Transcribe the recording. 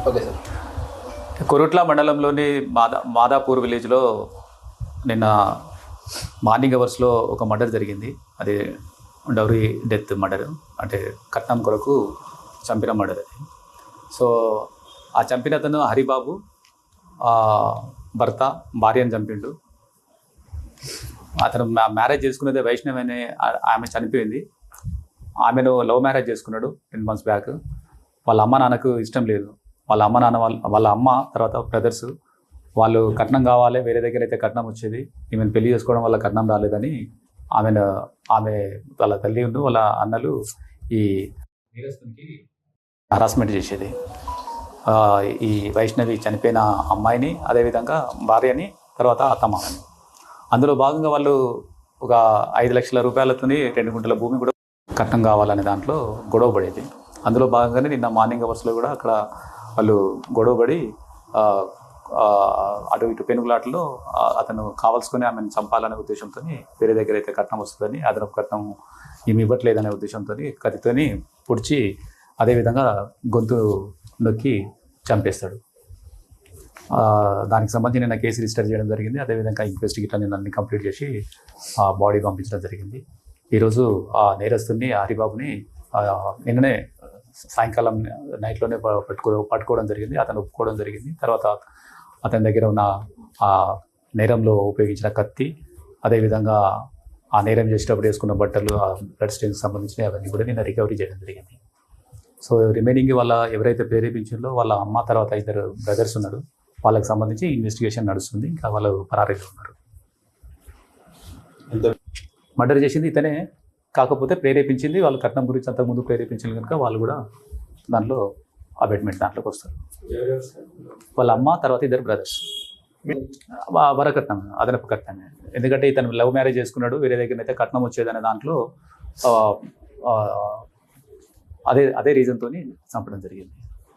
Okay sir. Korutla మండలంలోని మాదాపూర్ విలేజ్లో నిన్న మార్నింగ్ అవర్స్లో ఒక మర్డర్ జరిగింది. అది డౌరీ డెత్ మర్డర్, అంటే కట్నం కొరకు చంపిన మర్డర్ అది. సో ఆ చంపిన అతను హరిబాబు భర్త భార్యను చంపిండు. అతను మ్యారేజ్ చేసుకున్నదే వైష్ణవి అనే ఆమె చనిపోయింది. ఆమెను లవ్ మ్యారేజ్ చేసుకున్నాడు 10 months బ్యాక్. వాళ్ళ అమ్మ నాన్నకు ఇష్టం లేదు. వాళ్ళ అమ్మ నాన్న వాళ్ళ అమ్మ తర్వాత బ్రదర్స్ వాళ్ళు కట్నం కావాలి, వేరే దగ్గర అయితే కట్నం వచ్చేది, ఈమెను పెళ్లి చేసుకోవడం వల్ల కట్నం రాలేదని ఆమె వాళ్ళ తల్లి వాళ్ళ అన్నలు ఈ నీరస్తునికి హరాస్మెంట్ చేసేది. ఈ వైష్ణవి చనిపోయిన అమ్మాయిని, అదేవిధంగా భార్యని, తర్వాత అత్తమ్మని. అందులో భాగంగా వాళ్ళు ఒక 5 లక్షల రూపాయలతో 2 గుంటల భూమి కూడా కట్నం కావాలనే దాంట్లో గొడవ పడేది. అందులో భాగంగానే నిన్న మార్నింగ్ అవర్స్లో కూడా అక్కడ వాళ్ళు గొడవపడి అటు ఇటు పెనుగులాటలో అతను కావాల్సుకొని ఆమెను చంపాలనే ఉద్దేశంతో, వేరే దగ్గర అయితే కట్నం వస్తుందని, అదనపు కట్నం ఏమి ఇవ్వట్లేదనే ఉద్దేశంతో కత్తితోని పొడిచి అదేవిధంగా గొంతు నొక్కి చంపేస్తాడు. దానికి సంబంధించి నిన్న కేసు రిజిస్టర్ చేయడం జరిగింది. అదేవిధంగా ఇన్వెస్టిగేషన్ అన్ని కంప్లీట్ చేసి ఆ బాడీ పంపించడం జరిగింది. ఈరోజు ఆ నేరస్తుని హరిబాబుని నిన్ననే సాయంకాలం నైట్లోనే పట్టుకోవడం జరిగింది. అతను ఒప్పుకోవడం జరిగింది. తర్వాత అతని దగ్గర ఉన్న ఆ నేరంలో ఉపయోగించిన కత్తి, అదేవిధంగా ఆ నేరం చేసేటప్పుడు వేసుకున్న బట్టలు, ఆ బ్లడ్ స్టెయిన్కి సంబంధించినవి అవన్నీ కూడా నిన్న రికవరీ చేయడం జరిగింది. సో రిమైనింగ్ వాళ్ళ ఎవరైతే ప్రేరేపించిందో వాళ్ళ అమ్మ, తర్వాత 2 బ్రదర్స్ ఉన్నారు. వాళ్ళకి సంబంధించి ఇన్వెస్టిగేషన్ నడుస్తుంది. ఇంకా వాళ్ళు పరారీలో ఉన్నారు. మర్డర్ చేసింది ఇతనే, కాకపోతే ప్రేరేపించింది వాళ్ళు కట్నం గురించి అంతకుముందు ప్రేరేపించింది కనుక వాళ్ళు కూడా దాంట్లో అబెట్మెంట్ దాంట్లోకి వస్తారు. వాళ్ళ అమ్మ, తర్వాత 2 బ్రదర్స్. వరకట్నం, అదనపు కట్నమే. ఎందుకంటే ఇతను లవ్ మ్యారేజ్ చేసుకున్నాడు, వేరే దగ్గర అయితే కట్నం వచ్చేదనే దాంట్లో అదే రీజన్తో చంపడం జరిగింది.